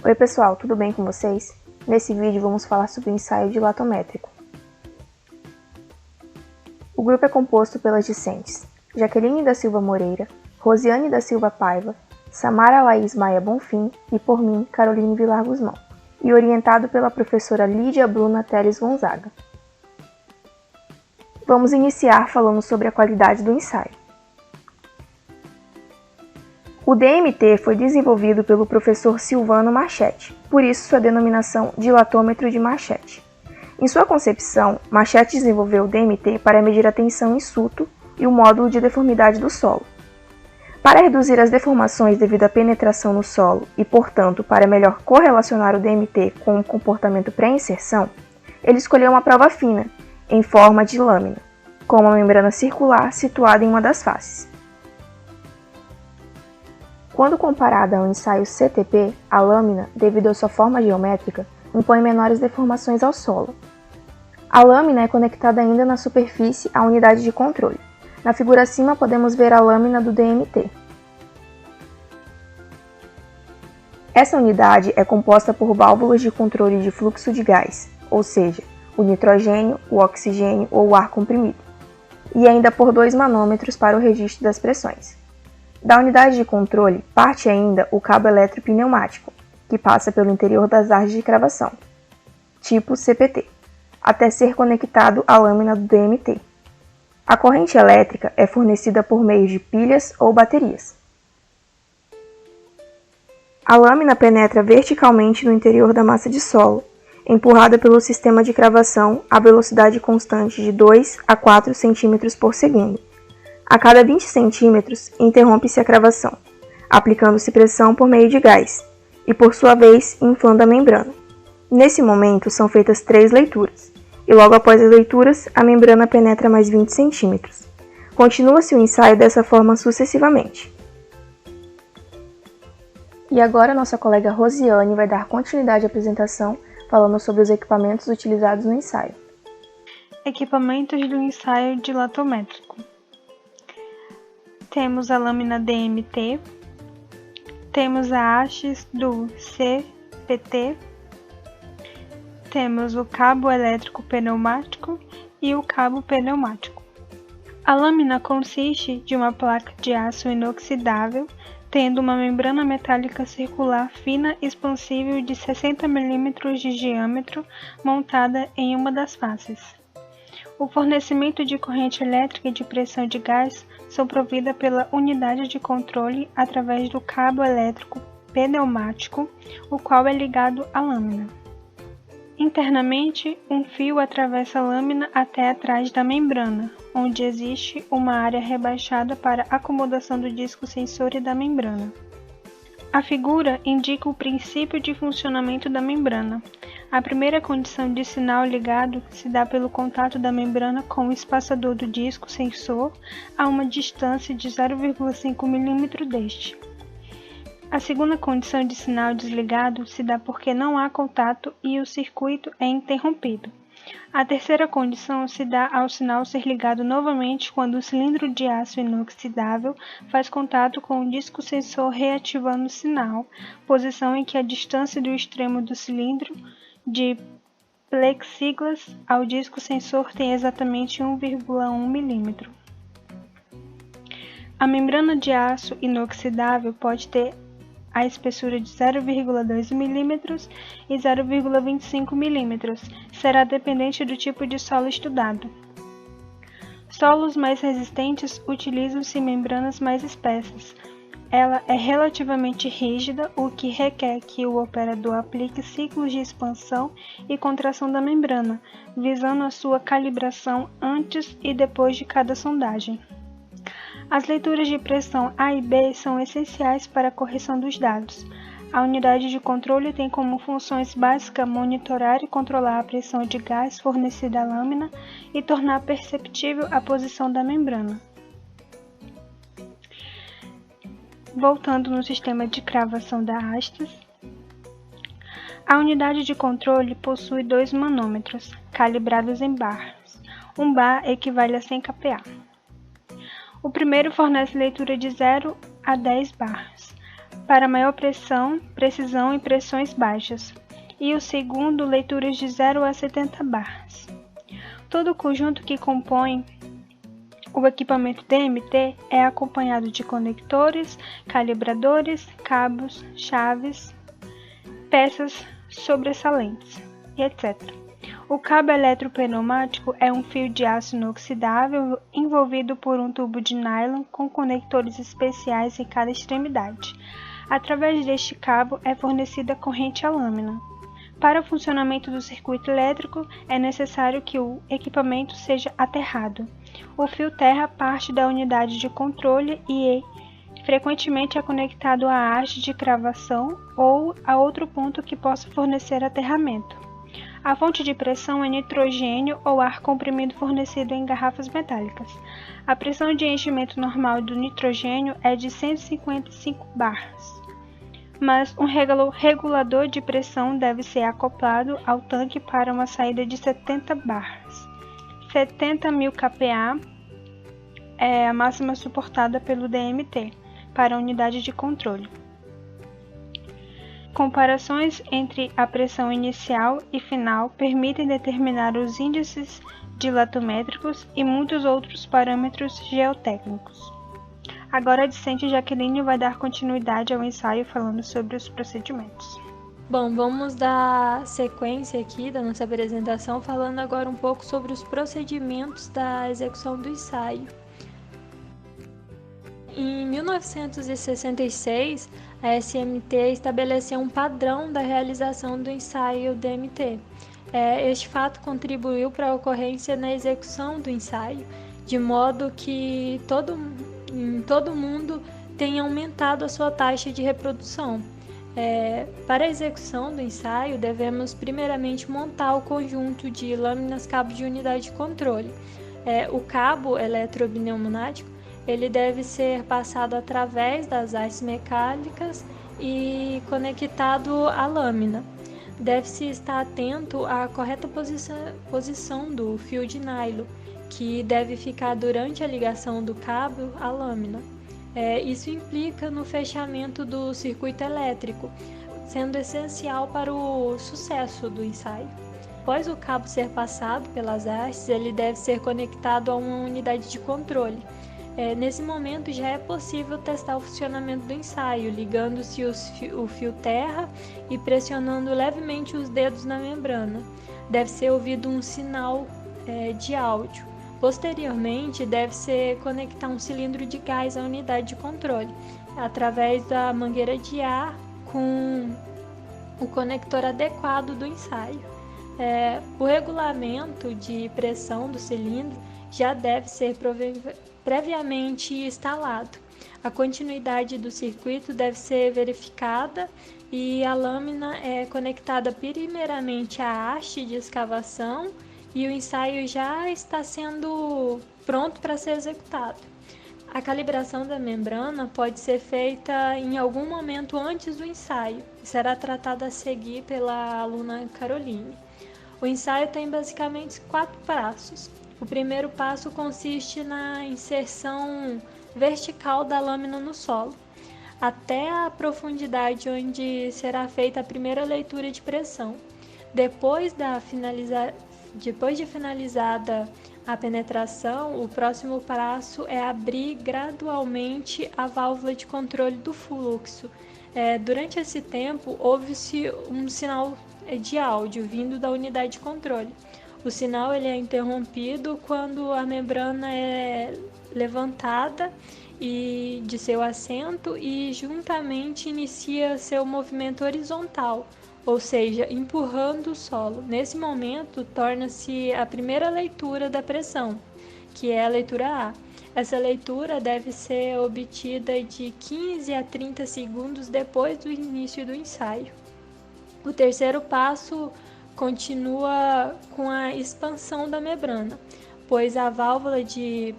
Oi pessoal, tudo bem com vocês? Nesse vídeo vamos falar sobre o ensaio dilatométrico. O grupo é composto pelas discentes Jaqueline da Silva Moreira, Rosiane da Silva Paiva, Samara Laís Maia Bonfim e por mim, Caroline Vilar Guzmão, e orientado pela professora Lídia Bruna Teles Gonzaga. Vamos iniciar falando sobre a qualidade do ensaio. O DMT foi desenvolvido pelo professor Silvano Marchetti, por isso sua denominação dilatômetro de Marchetti. Em sua concepção, Marchetti desenvolveu o DMT para medir a tensão in situ e o módulo de deformidade do solo. Para reduzir as deformações devido à penetração no solo e, portanto, para melhor correlacionar o DMT com o comportamento pré-inserção, ele escolheu uma prova fina, em forma de lâmina, com uma membrana circular situada em uma das faces. Quando comparada ao ensaio CTP, a lâmina, devido à sua forma geométrica, impõe menores deformações ao solo. A lâmina é conectada ainda na superfície à unidade de controle. Na figura acima podemos ver a lâmina do DMT. Essa unidade é composta por válvulas de controle de fluxo de gás, ou seja, o nitrogênio, o oxigênio ou o ar comprimido, e ainda por 2 manômetros para o registro das pressões. Da unidade de controle parte ainda o cabo eletropneumático, que passa pelo interior das artes de cravação, tipo CPT, até ser conectado à lâmina do DMT. A corrente elétrica é fornecida por meio de pilhas ou baterias. A lâmina penetra verticalmente no interior da massa de solo, empurrada pelo sistema de cravação a velocidade constante de 2 a 4 cm por segundo. A cada 20 centímetros, interrompe-se a cravação, aplicando-se pressão por meio de gás, e por sua vez, inflando a membrana. Nesse momento, são feitas 3 leituras, e logo após as leituras, a membrana penetra mais 20 centímetros. Continua-se o ensaio dessa forma sucessivamente. E agora nossa colega Rosiane vai dar continuidade à apresentação, falando sobre os equipamentos utilizados no ensaio. Equipamentos do ensaio dilatométrico. Temos a lâmina DMT, temos a hastes do CPT, temos o cabo elétrico pneumático e o cabo pneumático. A lâmina consiste de uma placa de aço inoxidável, tendo uma membrana metálica circular fina expansível de 60 mm de diâmetro montada em uma das faces. O fornecimento de corrente elétrica e de pressão de gás são providas pela unidade de controle através do cabo elétrico pneumático, o qual é ligado à lâmina. Internamente, um fio atravessa a lâmina até atrás da membrana, onde existe uma área rebaixada para acomodação do disco sensor da membrana. A figura indica o princípio de funcionamento da membrana. A primeira condição de sinal ligado se dá pelo contato da membrana com o espaçador do disco sensor a uma distância de 0,5 mm deste. A segunda condição de sinal desligado se dá porque não há contato e o circuito é interrompido. A terceira condição se dá ao sinal ser ligado novamente quando o cilindro de aço inoxidável faz contato com o disco sensor reativando o sinal, posição em que a distância do extremo do cilindro de plexiglas ao disco sensor tem exatamente 1,1 mm. A membrana de aço inoxidável pode ter a espessura de 0,2 mm e 0,25 mm, será dependente do tipo de solo estudado. Solos mais resistentes utilizam-se membranas mais espessas. Ela é relativamente rígida, o que requer que o operador aplique ciclos de expansão e contração da membrana, visando a sua calibração antes e depois de cada sondagem. As leituras de pressão A e B são essenciais para a correção dos dados. A unidade de controle tem como funções básicas monitorar e controlar a pressão de gás fornecida à lâmina e tornar perceptível a posição da membrana. Voltando no sistema de cravação da hastes, a unidade de controle possui 2 manômetros, calibrados em bars. Um bar equivale a 100 kPa. O primeiro fornece leitura de 0 a 10 bars. para maior precisão e pressões baixas, e o segundo, leituras de 0 a 70 bars. Todo o conjunto que compõe o equipamento DMT é acompanhado de conectores, calibradores, cabos, chaves, peças sobressalentes, e etc. O cabo eletropneumático é um fio de aço inoxidável envolvido por um tubo de nylon com conectores especiais em cada extremidade. Através deste cabo é fornecida corrente à lâmina. Para o funcionamento do circuito elétrico, é necessário que o equipamento seja aterrado. O fio terra parte da unidade de controle e frequentemente é conectado à haste de cravação ou a outro ponto que possa fornecer aterramento. A fonte de pressão é nitrogênio ou ar comprimido fornecido em garrafas metálicas. A pressão de enchimento normal do nitrogênio é de 155 bars, mas um regulador de pressão deve ser acoplado ao tanque para uma saída de 70 bars. 70.000 kPa é a máxima suportada pelo DMT para a unidade de controle. Comparações entre a pressão inicial e final permitem determinar os índices dilatométricos e muitos outros parâmetros geotécnicos. Agora a discente Jaqueline vai dar continuidade ao ensaio falando sobre os procedimentos. Bom, vamos dar sequência aqui da nossa apresentação falando agora um pouco sobre os procedimentos da execução do ensaio. Em 1966, a SMT estabeleceu um padrão da realização do ensaio DMT. Este fato contribuiu para a ocorrência na execução do ensaio, de modo que todo mundo tenha aumentado a sua taxa de reprodução. Para a execução do ensaio, devemos primeiramente montar o conjunto de lâminas cabo de unidade de controle. O cabo eletropneumático ele deve ser passado através das hastes mecânicas e conectado à lâmina. Deve-se estar atento à correta posição do fio de nylon, que deve ficar durante a ligação do cabo à lâmina. Isso implica no fechamento do circuito elétrico, sendo essencial para o sucesso do ensaio. Após o cabo ser passado pelas hastes, ele deve ser conectado a uma unidade de controle. Nesse momento já é possível testar o funcionamento do ensaio, ligando-se o fio terra e pressionando levemente os dedos na membrana. Deve ser ouvido um sinal de áudio. Posteriormente, deve-se conectar um cilindro de gás à unidade de controle, através da mangueira de ar com o conector adequado do ensaio. O regulamento de pressão do cilindro já deve ser previamente instalado. A continuidade do circuito deve ser verificada e a lâmina é conectada primeiramente à haste de escavação e o ensaio já está sendo pronto para ser executado. A calibração da membrana pode ser feita em algum momento antes do ensaio e será tratada a seguir pela aluna Caroline. O ensaio tem basicamente 4 passos. O primeiro passo consiste na inserção vertical da lâmina no solo, até a profundidade onde será feita a primeira leitura de pressão. Depois de finalizada a penetração, o próximo passo é abrir gradualmente a válvula de controle do fluxo. Durante esse tempo, ouve-se um sinal de áudio vindo da unidade de controle. O sinal ele é interrompido quando a membrana é levantada de seu assento e juntamente inicia seu movimento horizontal, ou seja, empurrando o solo. Nesse momento, torna-se a primeira leitura da pressão, que é a leitura A. Essa leitura deve ser obtida de 15 a 30 segundos depois do início do ensaio. O terceiro passo continua com a expansão da membrana, pois a válvula de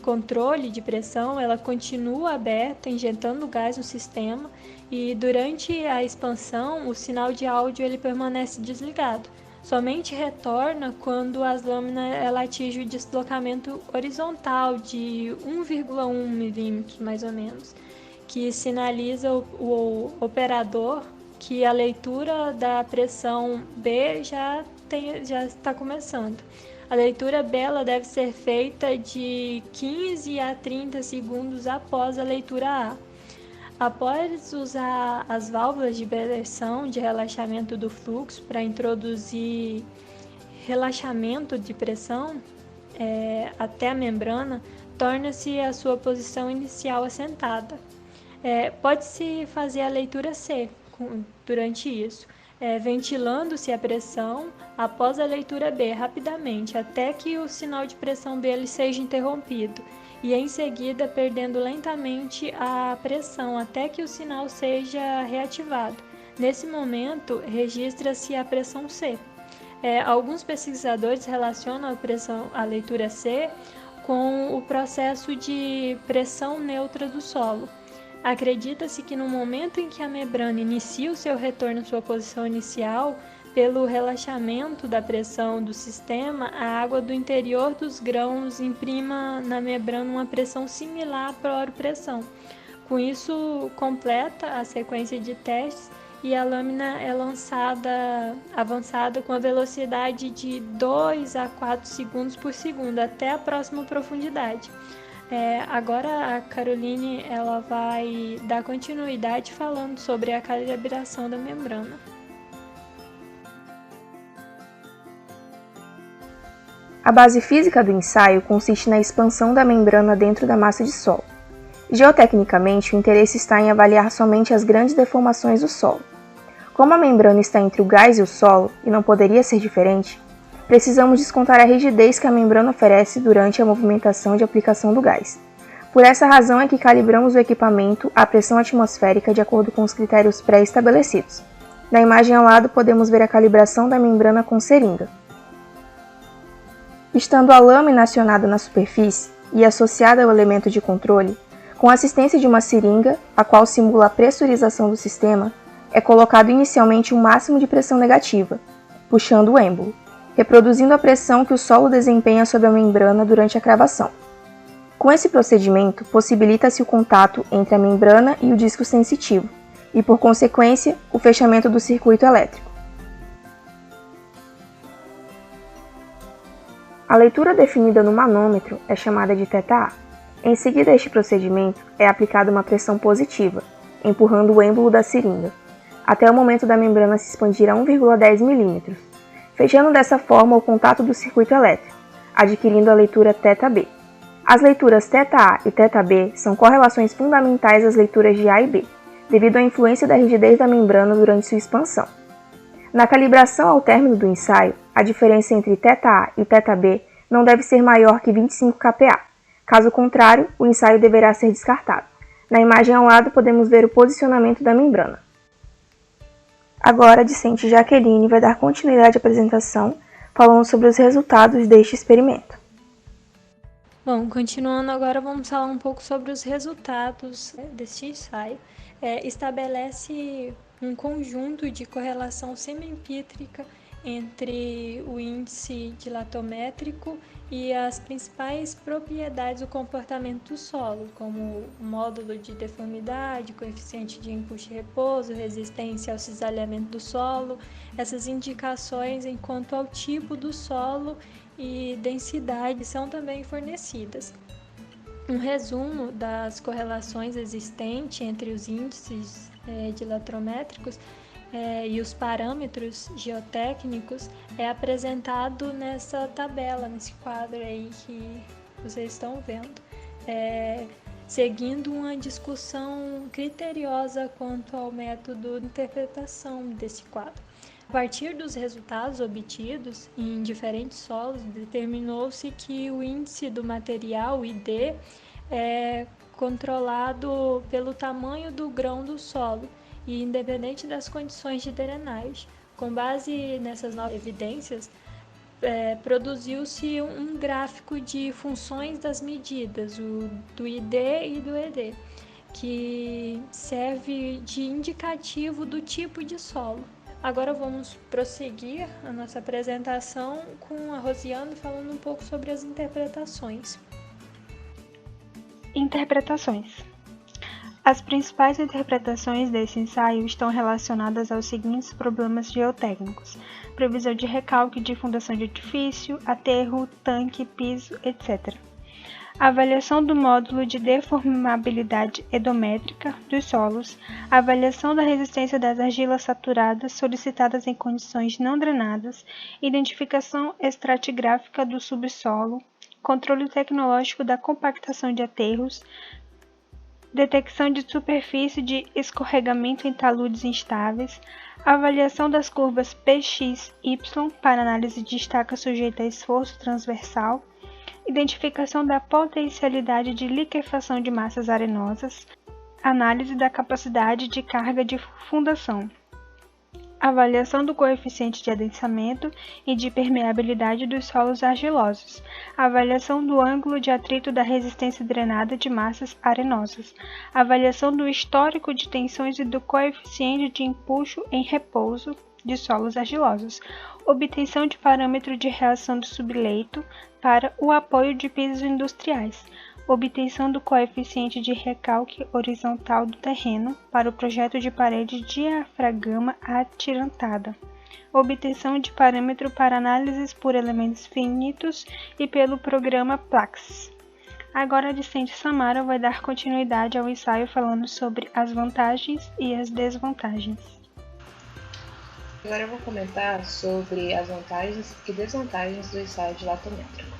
controle de pressão ela continua aberta, injetando gás no sistema, e durante a expansão o sinal de áudio ele permanece desligado. Somente retorna quando as lâminas ela atinge o deslocamento horizontal de 1,1 milímetros mais ou menos. que sinaliza o operador que a leitura da pressão B já está começando. A leitura B ela deve ser feita de 15 a 30 segundos após a leitura A. Após usar as válvulas de pressão de relaxamento do fluxo para introduzir relaxamento de pressão até a membrana, torna-se a sua posição inicial assentada. Pode-se fazer a leitura C durante isso, ventilando-se a pressão após a leitura B rapidamente, até que o sinal de pressão B seja interrompido, e em seguida perdendo lentamente a pressão até que o sinal seja reativado. Nesse momento, registra-se a pressão C. Alguns pesquisadores relacionam a leitura C com o processo de pressão neutra do solo. Acredita-se que no momento em que a membrana inicia o seu retorno à sua posição inicial, pelo relaxamento da pressão do sistema, a água do interior dos grãos imprima na membrana uma pressão similar à pressão. Com isso, completa a sequência de testes e a lâmina é avançada com a velocidade de 2 a 4 segundos por segundo até a próxima profundidade. Agora a Caroline ela vai dar continuidade falando sobre a calibração da membrana. A base física do ensaio consiste na expansão da membrana dentro da massa de solo. Geotecnicamente, o interesse está em avaliar somente as grandes deformações do solo. Como a membrana está entre o gás e o solo, e não poderia ser diferente, precisamos descontar a rigidez que a membrana oferece durante a movimentação de aplicação do gás. Por essa razão é que calibramos o equipamento à pressão atmosférica de acordo com os critérios pré-estabelecidos. Na imagem ao lado podemos ver a calibração da membrana com seringa. Estando a lâmina acionada na superfície e associada ao elemento de controle, com a assistência de uma seringa, a qual simula a pressurização do sistema, é colocado inicialmente um máximo de pressão negativa, puxando o êmbolo, reproduzindo a pressão que o solo desempenha sobre a membrana durante a cravação. Com esse procedimento, possibilita-se o contato entre a membrana e o disco sensitivo, e, por consequência, o fechamento do circuito elétrico. A leitura definida no manômetro é chamada de θA. Em seguida a este procedimento, é aplicada uma pressão positiva, empurrando o êmbolo da seringa, até o momento da membrana se expandir a 1,10 mm, fechando dessa forma o contato do circuito elétrico, adquirindo a leitura θB. As leituras θA e θB são correlações fundamentais às leituras de A e B, devido à influência da rigidez da membrana durante sua expansão. Na calibração ao término do ensaio, a diferença entre θA e θB não deve ser maior que 25 kPa. Caso contrário, o ensaio deverá ser descartado. Na imagem ao lado podemos ver o posicionamento da membrana. Agora a discente Jaqueline vai dar continuidade à apresentação, falando sobre os resultados deste experimento. Bom, continuando agora, vamos falar um pouco sobre os resultados deste ensaio. Estabelece um conjunto de correlação semi-empírica entre o índice dilatométrico e as principais propriedades do comportamento do solo, como o módulo de deformidade, coeficiente de empuxo e repouso, resistência ao cisalhamento do solo, essas indicações quanto ao tipo do solo e densidade são também fornecidas. Um resumo das correlações existentes entre os índices dilatométricos e os parâmetros geotécnicos é apresentado nessa tabela, nesse quadro aí que vocês estão vendo, seguindo uma discussão criteriosa quanto ao método de interpretação desse quadro. A partir dos resultados obtidos em diferentes solos, determinou-se que o índice do material, ID, é controlado pelo tamanho do grão do solo e independente das condições de drenagem. Com base nessas novas evidências, produziu-se um gráfico de funções das medidas, do ID e do ED, que serve de indicativo do tipo de solo. Agora vamos prosseguir a nossa apresentação com a Rosiane falando um pouco sobre as interpretações. Interpretações. As principais interpretações desse ensaio estão relacionadas aos seguintes problemas geotécnicos: previsão de recalque de fundação de edifício, aterro, tanque, piso, etc. A avaliação do módulo de deformabilidade edrométrica dos solos, a avaliação da resistência das argilas saturadas solicitadas em condições não drenadas, identificação estratigráfica do subsolo, controle tecnológico da compactação de aterros, detecção de superfície de escorregamento em taludes instáveis, avaliação das curvas PX-Y para análise de estaca sujeita a esforço transversal, identificação da potencialidade de liquefação de massas arenosas, análise da capacidade de carga de fundação, avaliação do coeficiente de adensamento e de permeabilidade dos solos argilosos, avaliação do ângulo de atrito da resistência drenada de massas arenosas, avaliação do histórico de tensões e do coeficiente de empuxo em repouso de solos argilosos, obtenção de parâmetro de reação do subleito para o apoio de pisos industriais, obtenção do coeficiente de recalque horizontal do terreno para o projeto de parede diafragma atirantada, obtenção de parâmetro para análises por elementos finitos e pelo programa Plaxis. Agora a discente Samara vai dar continuidade ao ensaio falando sobre as vantagens e as desvantagens. Agora eu vou comentar sobre as vantagens e desvantagens do ensaio dilatométrico.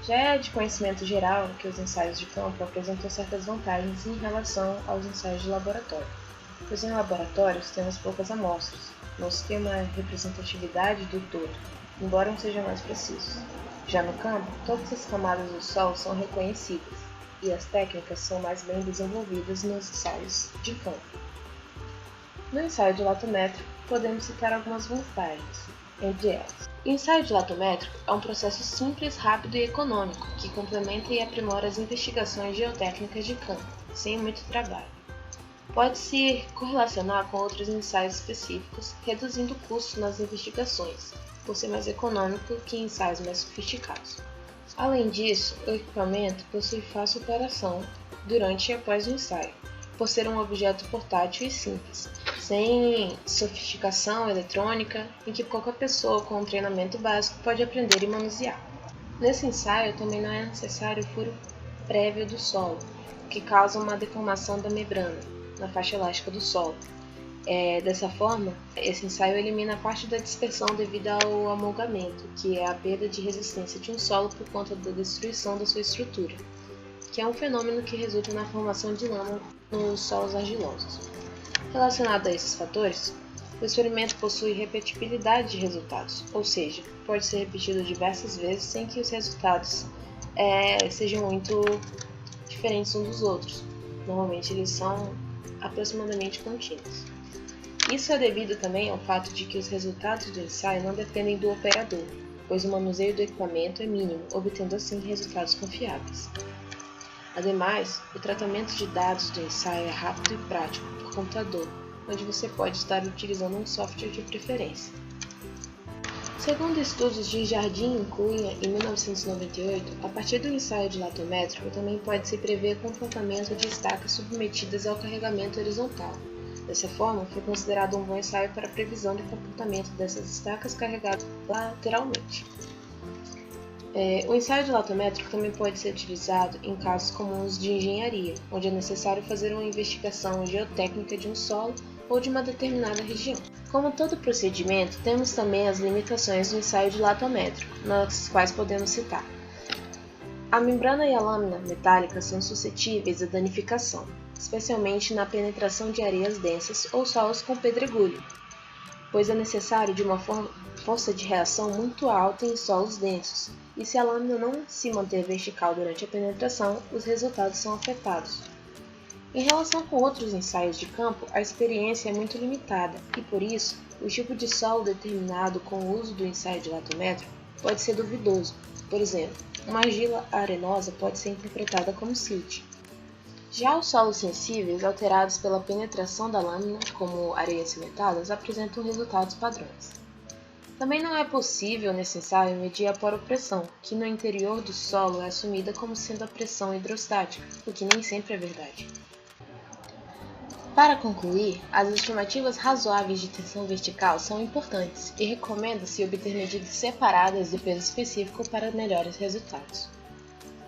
Já é de conhecimento geral que os ensaios de campo apresentam certas vantagens em relação aos ensaios de laboratório, pois em laboratórios temos poucas amostras, não se tem uma representatividade do todo, embora não seja mais preciso. Já no campo, todas as camadas do solo são reconhecidas, e as técnicas são mais bem desenvolvidas nos ensaios de campo. No ensaio dilatométrico, podemos citar algumas vantagens, entre elas. O ensaio dilatométrico é um processo simples, rápido e econômico, que complementa e aprimora as investigações geotécnicas de campo, sem muito trabalho. Pode-se correlacionar com outros ensaios específicos, reduzindo o custo nas investigações, por ser mais econômico que ensaios mais sofisticados. Além disso, o equipamento possui fácil operação durante e após o ensaio, por ser um objeto portátil e simples, sem sofisticação eletrônica, em que qualquer pessoa com um treinamento básico pode aprender e manusear. Nesse ensaio também não é necessário o furo prévio do solo, o que causa uma deformação da membrana na faixa elástica do solo. Dessa forma, esse ensaio elimina parte da dispersão devido ao amolgamento, que é a perda de resistência de um solo por conta da destruição da sua estrutura, que é um fenômeno que resulta na formação de lama nos solos argilosos. Relacionado a esses fatores, o experimento possui repetibilidade de resultados, ou seja, pode ser repetido diversas vezes sem que os resultados sejam muito diferentes uns dos outros. Normalmente eles são aproximadamente contínuos. Isso é devido também ao fato de que os resultados do ensaio não dependem do operador, pois o manuseio do equipamento é mínimo, obtendo assim resultados confiáveis. Ademais, o tratamento de dados do ensaio é rápido e prático por computador, onde você pode estar utilizando um software de preferência. Segundo estudos de Jardim e Cunha, em 1998, a partir do ensaio dilatométrico também pode-se prever comportamento de estacas submetidas ao carregamento horizontal. Dessa forma, foi considerado um bom ensaio para a previsão do comportamento dessas estacas carregadas lateralmente. O ensaio dilatométrico também pode ser utilizado em casos comuns de engenharia, onde é necessário fazer uma investigação geotécnica de um solo ou de uma determinada região. Como todo procedimento, temos também as limitações do ensaio dilatométrico, nas quais podemos citar: a membrana e a lâmina metálica são suscetíveis à danificação, especialmente na penetração de areias densas ou solos com pedregulho, pois é necessário de uma força de reação muito alta em solos densos, e se a lâmina não se manter vertical durante a penetração, os resultados são afetados. Em relação com outros ensaios de campo, a experiência é muito limitada, e por isso, o tipo de solo determinado com o uso do ensaio dilatométrico pode ser duvidoso. Por exemplo, uma argila arenosa pode ser interpretada como silt. Já os solos sensíveis, alterados pela penetração da lâmina, como areias cimentadas, apresentam resultados padrões. Também não é possível, nesse ensaio, medir a poropressão, que no interior do solo é assumida como sendo a pressão hidrostática, o que nem sempre é verdade. Para concluir, as estimativas razoáveis de tensão vertical são importantes e recomenda-se obter medidas separadas do peso específico para melhores resultados.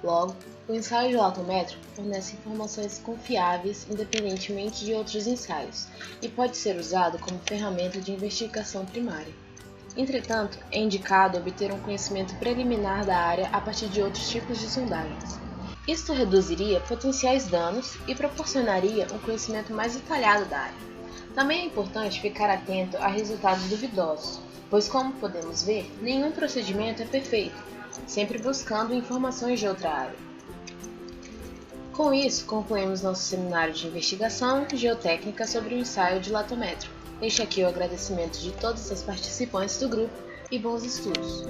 Logo, o ensaio de latométrico fornece informações confiáveis independentemente de outros ensaios e pode ser usado como ferramenta de investigação primária. Entretanto, é indicado obter um conhecimento preliminar da área a partir de outros tipos de sondagens. Isto reduziria potenciais danos e proporcionaria um conhecimento mais detalhado da área. Também é importante ficar atento a resultados duvidosos, pois, como podemos ver, nenhum procedimento é perfeito, sempre buscando informações de outra área. Com isso, concluímos nosso seminário de investigação geotécnica sobre o ensaio de latométrico. Deixo aqui o agradecimento de todos os participantes do grupo e bons estudos!